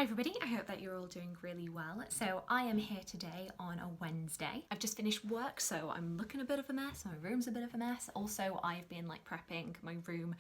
Hi everybody, I hope that you're all doing really well. So I am here today on a Wednesday. I've just finished work, so I'm looking a bit of a mess. My room's a bit of a mess. Also, I've been prepping my room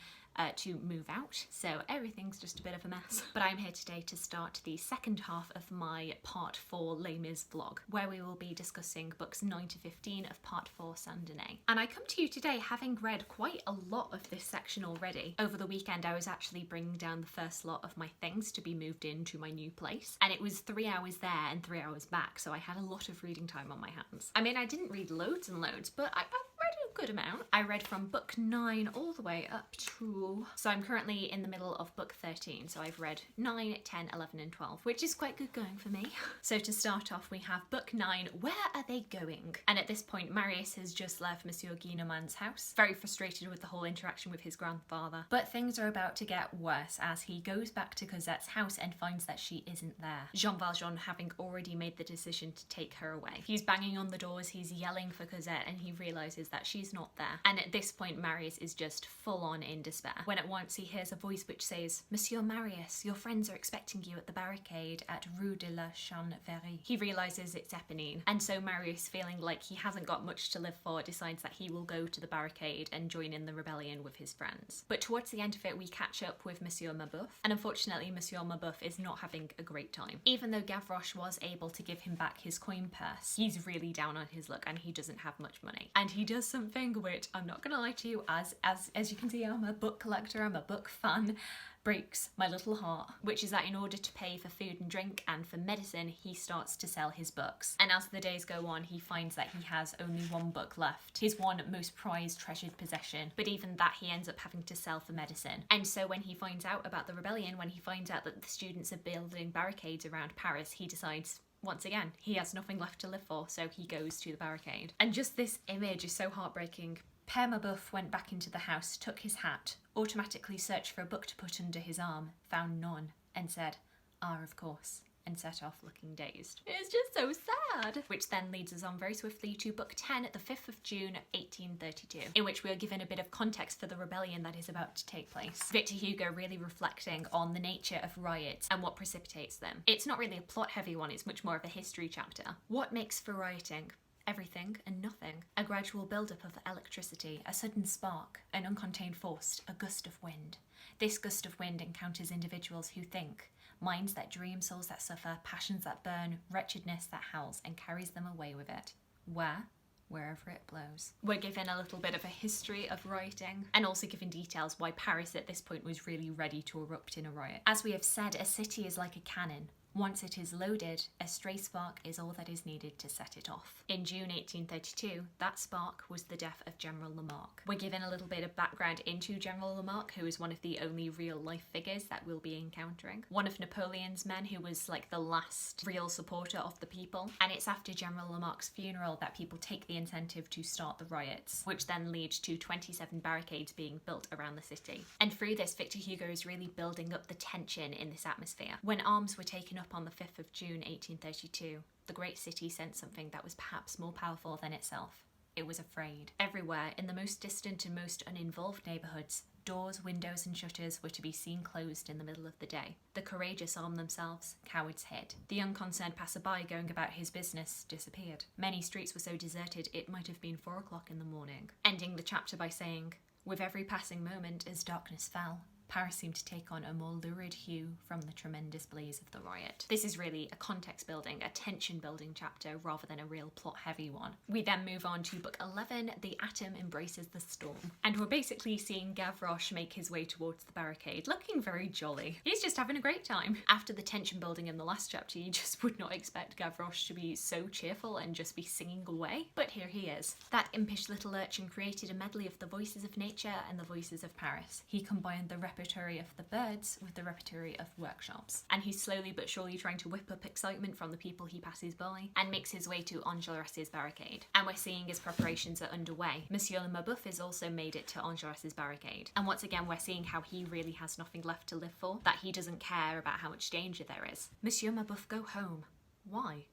to move out, so everything's just a bit of a mess. But I'm here today to start the second half of my part 4 Les Mis vlog, where we will be discussing books 9 to 15 of part 4 Saint-Denis. And I come to you today having read quite a lot of this section already. Over the weekend I was actually bringing down the first lot of my things to be moved into my new place, and it was 3 hours there and 3 hours back, so I had a lot of reading time on my hands. I mean, I didn't read loads and loads, but I read a good amount. I read from book 9 all the way up to... So I'm currently in the middle of book 13, so I've read 9, 10, 11 and 12, which is quite good going for me. So to start off, we have book 9, Where Are They Going? And at this point, Marius has just left Monsieur Guillemin's house, very frustrated with the whole interaction with his grandfather. But things are about to get worse as he goes back to Cosette's house and finds that she isn't there. Jean Valjean having already made the decision to take her away. He's banging on the doors, he's yelling for Cosette, and he realises that she's not there. And at this point, Marius is just full on in despair, when at once he hears a voice which says, "Monsieur Marius, your friends are expecting you at the barricade at Rue de la Chanvrerie." He realises it's Eponine, and so Marius, feeling like he hasn't got much to live for, decides that he will go to the barricade and join in the rebellion with his friends. But towards the end of it, we catch up with Monsieur Mabeuf, and unfortunately Monsieur Mabeuf is not having a great time. Even though Gavroche was able to give him back his coin purse, he's really down on his luck and he doesn't have much money. And he does something which, I'm not gonna lie to you, as you can see, I'm a book collector, I'm a book fan, breaks my little heart, which is that in order to pay for food and drink and for medicine, he starts to sell his books. And as the days go on, he finds that he has only one book left, his one most prized, treasured possession, but even that he ends up having to sell for medicine. And so when he finds out about the rebellion, when he finds out that the students are building barricades around Paris, he decides, once again, he has nothing left to live for, so he goes to the barricade. And just this image is so heartbreaking. Père Mabeuf went back into the house, took his hat, automatically searched for a book to put under his arm, found none, and said, "Ah, of course," and set off looking dazed. It's just so sad! Which then leads us on very swiftly to book 10, the 5th of June 1832, in which we are given a bit of context for the rebellion that is about to take place. Victor Hugo really reflecting on the nature of riots and what precipitates them. It's not really a plot-heavy one, it's much more of a history chapter. What makes for rioting? Everything and nothing. A gradual build-up of electricity, a sudden spark, an uncontained force, a gust of wind. This gust of wind encounters individuals who think, minds that dream, souls that suffer, passions that burn, wretchedness that howls, and carries them away with it. Where? Wherever it blows. We're given a little bit of a history of rioting, and also given details why Paris at this point was really ready to erupt in a riot. As we have said, a city is like a cannon. Once it is loaded, a stray spark is all that is needed to set it off. In June 1832, that spark was the death of General Lamarck. We're given a little bit of background into General Lamarck, who is one of the only real-life figures that we'll be encountering. One of Napoleon's men who was the last real supporter of the people. And it's after General Lamarck's funeral that people take the incentive to start the riots, which then lead to 27 barricades being built around the city. And through this, Victor Hugo is really building up the tension in this atmosphere. When arms were taken up on the 5th of June 1832, the great city sent something that was perhaps more powerful than itself. It was afraid. Everywhere, in the most distant and most uninvolved neighbourhoods, doors, windows and shutters were to be seen closed in the middle of the day. The courageous armed themselves, cowards hid. The unconcerned passerby going about his business disappeared. Many streets were so deserted it might have been 4 o'clock in the morning. Ending the chapter by saying, "With every passing moment as darkness fell, Paris seemed to take on a more lurid hue from the tremendous blaze of the riot." This is really a context building, a tension building chapter rather than a real plot heavy one. We then move on to book 11, The Atom Embraces the Storm. And we're basically seeing Gavroche make his way towards the barricade, looking very jolly. He's just having a great time. After the tension building in the last chapter, you just would not expect Gavroche to be so cheerful and just be singing away. But here he is. That impish little urchin created a medley of the voices of nature and the voices of Paris. He combined the repertoire of the birds with the repertory of workshops. And he's slowly but surely trying to whip up excitement from the people he passes by and makes his way to Enjolras' barricade. And we're seeing his preparations are underway. Monsieur Mabeuf has also made it to Enjolras' barricade. And once again, we're seeing how he really has nothing left to live for, that he doesn't care about how much danger there is. Monsieur Mabeuf, go home. Why?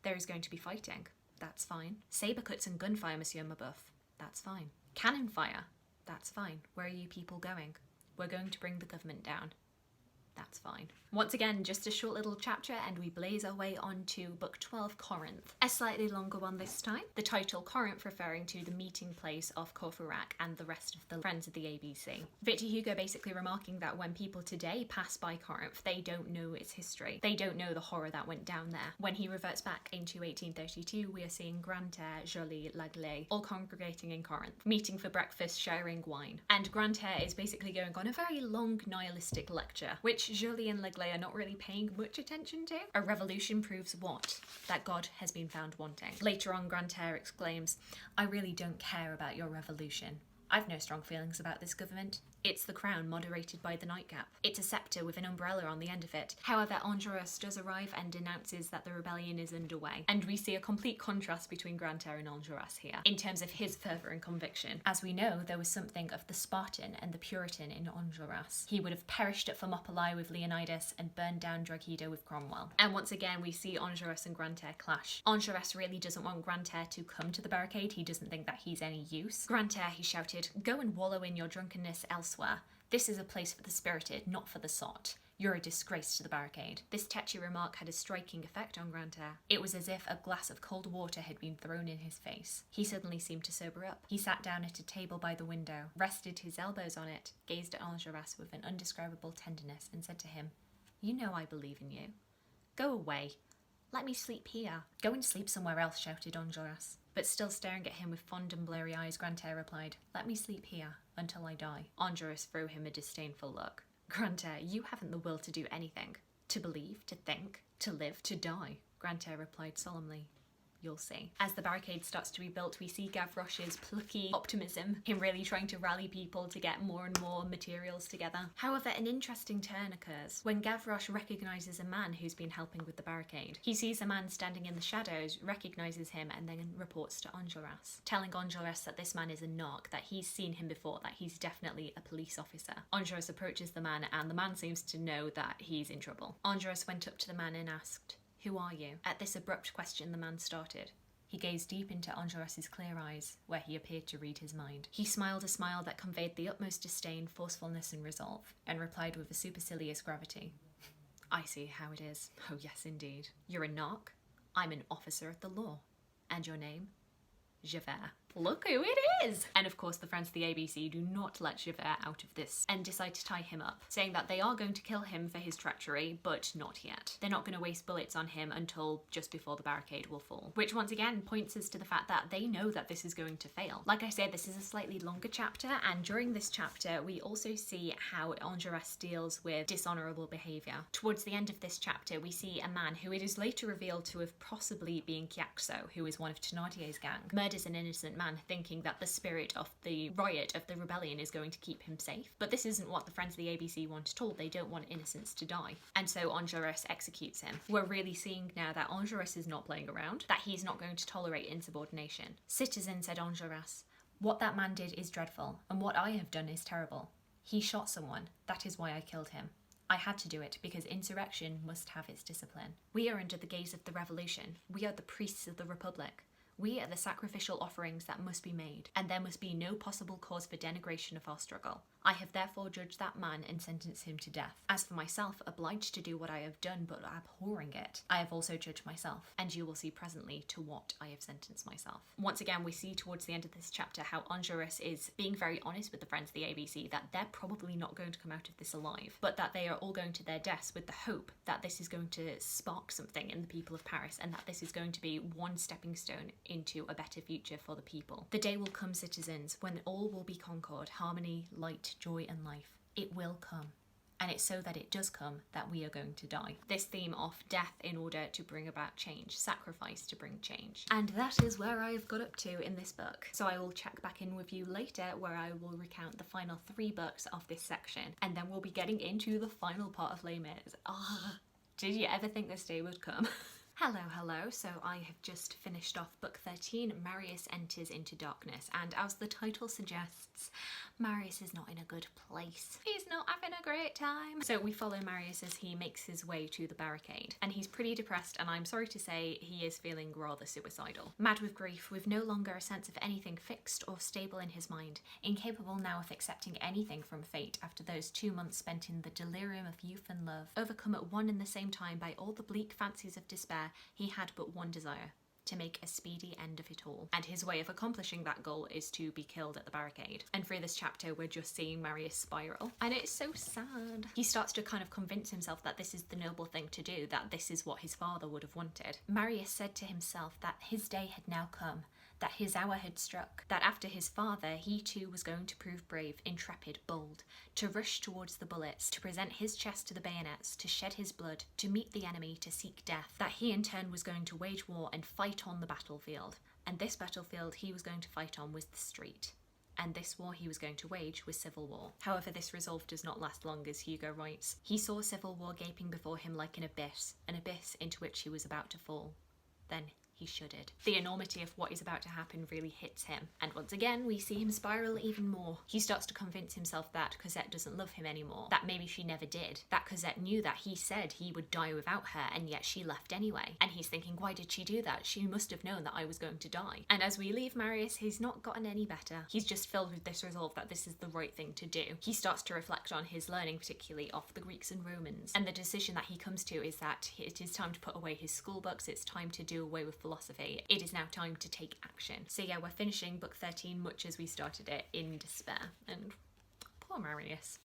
There is going to be fighting. That's fine. Saber cuts and gunfire, Monsieur Mabeuf. That's fine. Cannon fire. That's fine. Where are you people going? We're going to bring the government down. That's fine. Once again, just a short little chapter and we blaze our way on to book 12, Corinth. A slightly longer one this time. The title Corinth referring to the meeting place of Courfeyrac and the rest of the friends of the ABC. Victor Hugo basically remarking that when people today pass by Corinth, they don't know its history. They don't know the horror that went down there. When he reverts back into 1832, we are seeing Grantaire, Joly, Laglaise all congregating in Corinth, meeting for breakfast, sharing wine. And Grantaire is basically going on a very long nihilistic lecture, which Joly and Laglaise are not really paying much attention to. A revolution proves what? That God has been found wanting. Later on, Grantaire exclaims, "I really don't care about your revolution. I've no strong feelings about this government. It's the crown moderated by the nightcap. It's a sceptre with an umbrella on the end of it." However, Andrus does arrive and announces that the rebellion is underway. And we see a complete contrast between Grantaire and Andrus here, in terms of his fervour and conviction. As we know, there was something of the Spartan and the Puritan in Andrus. He would have perished at Thermopylae with Leonidas and burned down Drogheda with Cromwell. And once again, we see Andrus and Grantaire clash. Andrus really doesn't want Grantaire to come to the barricade. He doesn't think that he's any use. Grantaire, he shouted, "Go and wallow in your drunkenness elsewhere. This is a place for the spirited, not for the sot. You're a disgrace to the barricade." This tetchy remark had a striking effect on Grantaire. It was as if a glass of cold water had been thrown in his face. He suddenly seemed to sober up. He sat down at a table by the window, rested his elbows on it, gazed at Andrus with an undescribable tenderness, and said to him, "You know I believe in you. Go away. Let me sleep here." "Go and sleep somewhere else," shouted Andrus. But still staring at him with fond and blurry eyes, Grantaire replied, "Let me sleep here until I die." Andrus threw him a disdainful look. "Grantaire, you haven't the will to do anything. To believe, to think, to live, to die." Grantaire replied solemnly, "You'll see." As the barricade starts to be built, we see Gavroche's plucky optimism, him really trying to rally people to get more and more materials together. However, an interesting turn occurs when Gavroche recognises a man who's been helping with the barricade. He sees a man standing in the shadows, recognises him, and then reports to Andrus, telling Andrus that this man is a narc, that he's seen him before, that he's definitely a police officer. Andrus approaches the man, and the man seems to know that he's in trouble. Andrus went up to the man and asked, "Who are you?" At this abrupt question, the man started. He gazed deep into Andrus's clear eyes, where he appeared to read his mind. He smiled a smile that conveyed the utmost disdain, forcefulness, and resolve, and replied with a supercilious gravity, "I see how it is. Oh yes, indeed. You're a narc. I'm an officer of the law. And your name?" "Javert." Look who it is! And of course the friends of the ABC do not let Javert out of this and decide to tie him up, saying that they are going to kill him for his treachery, but not yet. They're not going to waste bullets on him until just before the barricade will fall. Which once again points us to the fact that they know that this is going to fail. Like I said, this is a slightly longer chapter, and during this chapter we also see how Andrus deals with dishonourable behaviour. Towards the end of this chapter we see a man who it is later revealed to have possibly been Chiaxo, who is one of Thénardier's gang, murders an innocent man thinking that the spirit of the riot of the rebellion is going to keep him safe. But this isn't what the friends of the ABC want at all. They don't want innocents to die. And so Andrus executes him. We're really seeing now that Andrus is not playing around, that he's not going to tolerate insubordination. "Citizen," said Andrus, "what that man did is dreadful, and what I have done is terrible. He shot someone. That is why I killed him. I had to do it because insurrection must have its discipline. We are under the gaze of the revolution. We are the priests of the Republic. We are the sacrificial offerings that must be made, and there must be no possible cause for denigration of our struggle. I have therefore judged that man and sentenced him to death. As for myself, obliged to do what I have done but abhorring it, I have also judged myself, and you will see presently to what I have sentenced myself." Once again, we see towards the end of this chapter how Andrus is being very honest with the friends of the ABC that they're probably not going to come out of this alive, but that they are all going to their deaths with the hope that this is going to spark something in the people of Paris, and that this is going to be one stepping stone into a better future for the people. "The day will come, citizens, when all will be concord, harmony, light, joy, and life. It will come. And it's so that it does come that we are going to die." This theme of death in order to bring about change, sacrifice to bring change. And that is where I have got up to in this book. So I will check back in with you later where I will recount the final 3 books of this section. And then we'll be getting into the final part of Les Mis. Did you ever think this day would come? Hello. So I have just finished off book 13, Marius Enters into Darkness, and as the title suggests, Marius is not in a good place. He's not having a great time. So we follow Marius as he makes his way to the barricade, and he's pretty depressed, and I'm sorry to say he is feeling rather suicidal. Mad with grief, with no longer a sense of anything fixed or stable in his mind, incapable now of accepting anything from fate after those 2 months spent in the delirium of youth and love, overcome at one and the same time by all the bleak fancies of despair, he had but one desire: to make a speedy end of it all. And his way of accomplishing that goal is to be killed at the barricade. And through this chapter, we're just seeing Marius spiral. And it's so sad. He starts to kind of convince himself that this is the noble thing to do, that this is what his father would have wanted. Marius said to himself that his day had now come, that his hour had struck, that after his father, he too was going to prove brave, intrepid, bold, to rush towards the bullets, to present his chest to the bayonets, to shed his blood, to meet the enemy, to seek death, that he in turn was going to wage war and fight on the battlefield. And this battlefield he was going to fight on was the street. And this war he was going to wage was civil war. However, this resolve does not last long, as Hugo writes. He saw civil war gaping before him like an abyss into which he was about to fall. Then he shuddered. The enormity of what is about to happen really hits him, and once again we see him spiral even more. He starts to convince himself that Cosette doesn't love him anymore, that maybe she never did, that Cosette knew that he said he would die without her and yet she left anyway. And he's thinking, why did she do that? She must have known that I was going to die. And as we leave Marius, he's not gotten any better. He's just filled with this resolve that this is the right thing to do. He starts to reflect on his learning, particularly of the Greeks and Romans, and the decision that he comes to is that it is time to put away his school books, it's time to do away with philosophy. It is now time to take action. So yeah, we're finishing book 13 much as we started it, in despair. And poor Marius.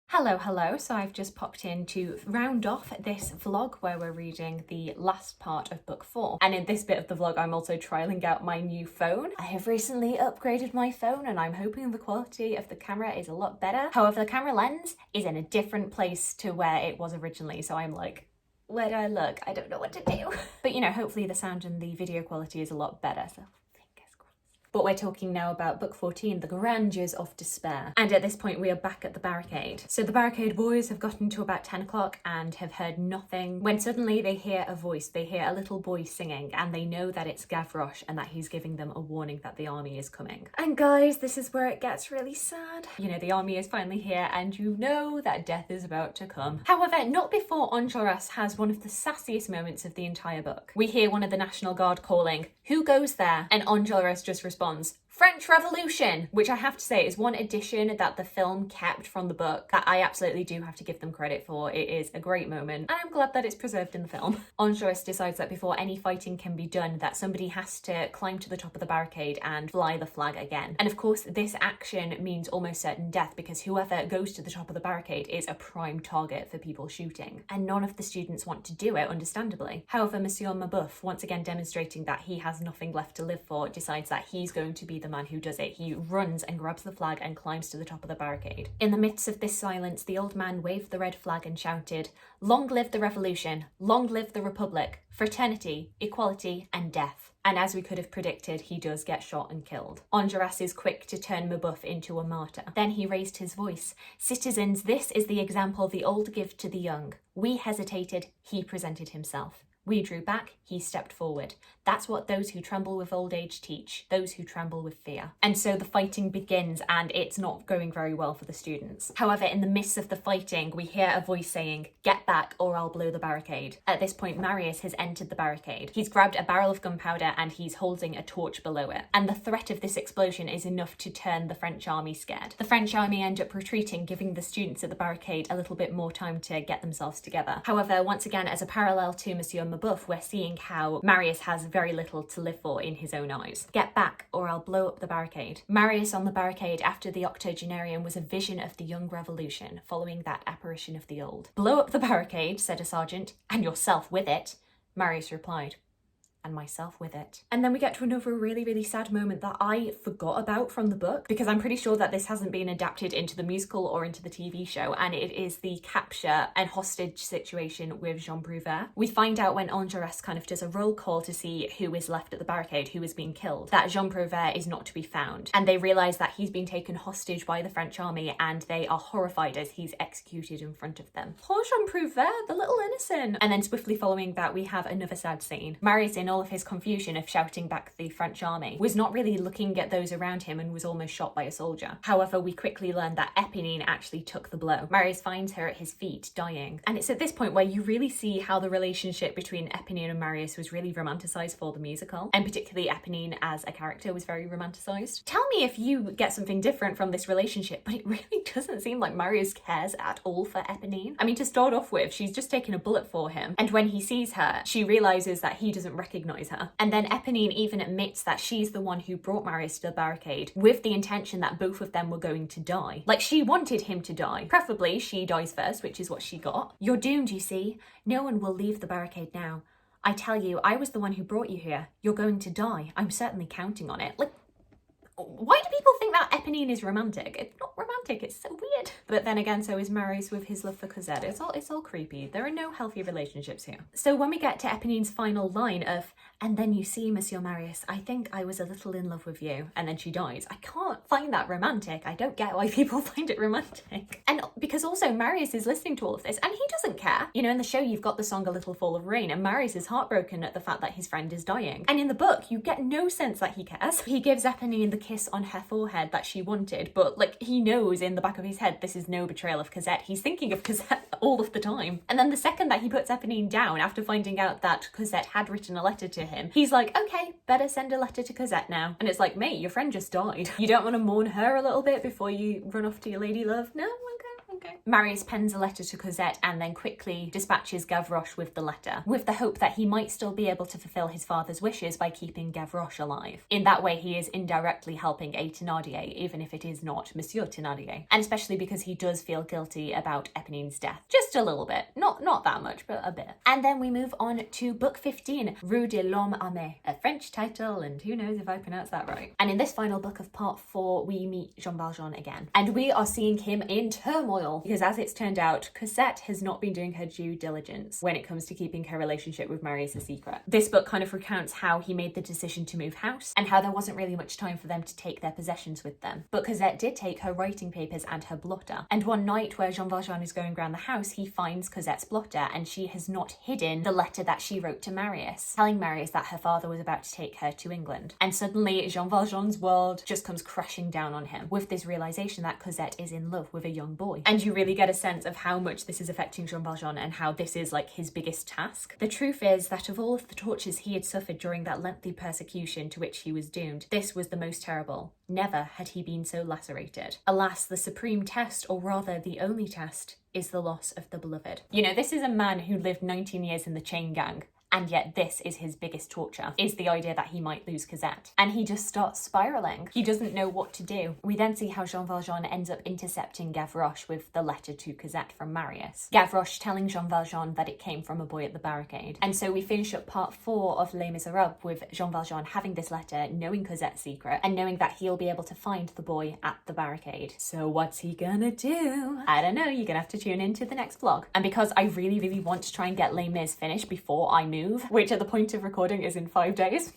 Hello. So I've just popped in to round off this vlog where we're reading the last part of book 4. And in this bit of the vlog, I'm also trialing out my new phone. I have recently upgraded my phone and I'm hoping the quality of the camera is a lot better. However, the camera lens is in a different place to where it was originally. So I'm like, where do I look? I don't know what to do. But you know, hopefully the sound and the video quality is a lot better, so fingers crossed. But we're talking now about book 14, The Garanges of Despair. And at this point we are back at the barricade. So the barricade boys have gotten to about 10 o'clock and have heard nothing, when suddenly they hear a voice. They hear a little boy singing and they know that it's Gavroche and that he's giving them a warning that the army is coming. And guys, this is where it gets really sad. You know, the army is finally here and you know that death is about to come. However, not before Andrus has one of the sassiest moments of the entire book. We hear one of the National Guard calling, "Who goes there?" And Andrus just responds, "French Revolution," which I have to say is one addition that the film kept from the book that I absolutely do have to give them credit for. It is a great moment and I'm glad that it's preserved in the film. Andrus decides that before any fighting can be done, that somebody has to climb to the top of the barricade and fly the flag again. And of course this action means almost certain death, because whoever goes to the top of the barricade is a prime target for people shooting. And none of the students want to do it, understandably. However, Monsieur Mabeuf, once again demonstrating that he has nothing left to live for, decides that he's going to be the man who does it. He runs and grabs the flag and climbs to the top of the barricade. In the midst of this silence, the old man waved the red flag and shouted, "Long live the revolution, long live the republic, fraternity, equality and death." And as we could have predicted, he does get shot and killed. Andrus is quick to turn Mabeuf into a martyr. Then he raised his voice. "Citizens, this is the example the old give to the young. We hesitated, he presented himself. We drew back, he stepped forward. That's what those who tremble with old age teach, those who tremble with fear." And so the fighting begins, and it's not going very well for the students. However, in the midst of the fighting, we hear a voice saying, "Get back or I'll blow the barricade." At this point, Marius has entered the barricade. He's grabbed a barrel of gunpowder and he's holding a torch below it. And the threat of this explosion is enough to turn the French army scared. The French army end up retreating, giving the students at the barricade a little bit more time to get themselves together. However, once again, as a parallel to Monsieur Mabeuf, we're seeing how Marius has very little to live for in his own eyes. "Get back or I'll blow up the barricade." Marius on the barricade after the octogenarian was a vision of the young revolution, following that apparition of the old. "Blow up the barricade," said a sergeant, "and yourself with it." Marius replied, and myself with it. And then we get to another really, really sad moment that I forgot about from the book, because I'm pretty sure that this hasn't been adapted into the musical or into the TV show, and it is the capture and hostage situation with Jean Prouvaire. We find out when Andrus kind of does a roll call to see who is left at the barricade, who is being killed, that Jean Prouvaire is not to be found. And they realise that he's been taken hostage by the French army, and they are horrified as he's executed in front of them. Poor Jean Prouvaire, the little innocent. And then swiftly following that, we have another sad scene. Marius, in all of his confusion of shouting back the French army, was not really looking at those around him and was almost shot by a soldier. However, we quickly learn that Eponine actually took the blow. Marius finds her at his feet, dying. And it's at this point where you really see how the relationship between Eponine and Marius was really romanticised for the musical, and particularly Eponine as a character was very romanticised. Tell me if you get something different from this relationship, but it really doesn't seem like Marius cares at all for Eponine. I mean, to start off with, she's just taken a bullet for him, and when he sees her, she realises that he doesn't recognise her. And then Eponine even admits that she's the one who brought Marius to the barricade with the intention that both of them were going to die. Like, she wanted him to die. Preferably she dies first, which is what she got. You're doomed, you see. No one will leave the barricade now. I tell you, I was the one who brought you here. You're going to die. I'm certainly counting on it. Like, why do people think that Eponine is romantic? It's not romantic, it's so weird. But then again, so is Marius with his love for Cosette. It's all creepy. There are no healthy relationships here. So when we get to Eponine's final line of, "And then you see, Monsieur Marius, I think I was a little in love with you," and then she dies, I can't find that romantic. I don't get why people find it romantic. And because also Marius is listening to all of this and he doesn't care. You know, in the show you've got the song A Little Fall of Rain, and Marius is heartbroken at the fact that his friend is dying. And in the book, you get no sense that he cares. He gives Eponine the kiss on her forehead that she wanted, but like, he knows in the back of his head this is no betrayal of Cosette. He's thinking of Cosette all of the time. And then the second that he puts Eponine down after finding out that Cosette had written a letter to him, he's like, okay, better send a letter to Cosette now. And it's like, mate, your friend just died. You don't want to mourn her a little bit before you run off to your lady love? No? Okay. Marius pens a letter to Cosette and then quickly dispatches Gavroche with the letter, with the hope that he might still be able to fulfill his father's wishes by keeping Gavroche alive. In that way, he is indirectly helping a Thénardier, even if it is not Monsieur Thénardier. And especially because he does feel guilty about Eponine's death. Just a little bit. Not that much, but a bit. And then we move on to book 15, Rue de l'Homme Armé, a French title, and who knows if I pronounced that right. And in this final book of part 4, we meet Jean Valjean again. And we are seeing him in turmoil, because as it's turned out, Cosette has not been doing her due diligence when it comes to keeping her relationship with Marius a secret. This book kind of recounts how he made the decision to move house and how there wasn't really much time for them to take their possessions with them. But Cosette did take her writing papers and her blotter. And one night where Jean Valjean is going around the house, he finds Cosette's blotter, and she has not hidden the letter that she wrote to Marius, telling Marius that her father was about to take her to England. And suddenly Jean Valjean's world just comes crashing down on him with this realization that Cosette is in love with a young boy. And you really get a sense of how much this is affecting Jean Valjean and how this is like his biggest task. The truth is that of all of the tortures he had suffered during that lengthy persecution to which he was doomed, this was the most terrible. Never had he been so lacerated. Alas, the supreme test, or rather the only test, is the loss of the beloved. You know, this is a man who lived 19 years in the chain gang, and yet this is his biggest torture, is the idea that he might lose Cosette. And he just starts spiralling. He doesn't know what to do. We then see how Jean Valjean ends up intercepting Gavroche with the letter to Cosette from Marius. Gavroche telling Jean Valjean that it came from a boy at the barricade. And so we finish up part 4 of Les Miserables with Jean Valjean having this letter, knowing Cosette's secret, and knowing that he'll be able to find the boy at the barricade. So what's he gonna do? I don't know, you're gonna have to tune into the next vlog. And because I really, really want to try and get Les Mis finished before I move, which at the point of recording is in 5 days.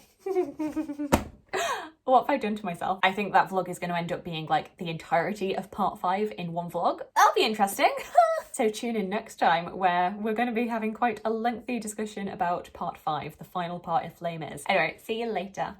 What have I done to myself? I think that vlog is going to end up being like the entirety of part 5 in one vlog. That'll be interesting. So tune in next time where we're going to be having quite a lengthy discussion about part 5, the final part of Les Mis. Anyway, see you later.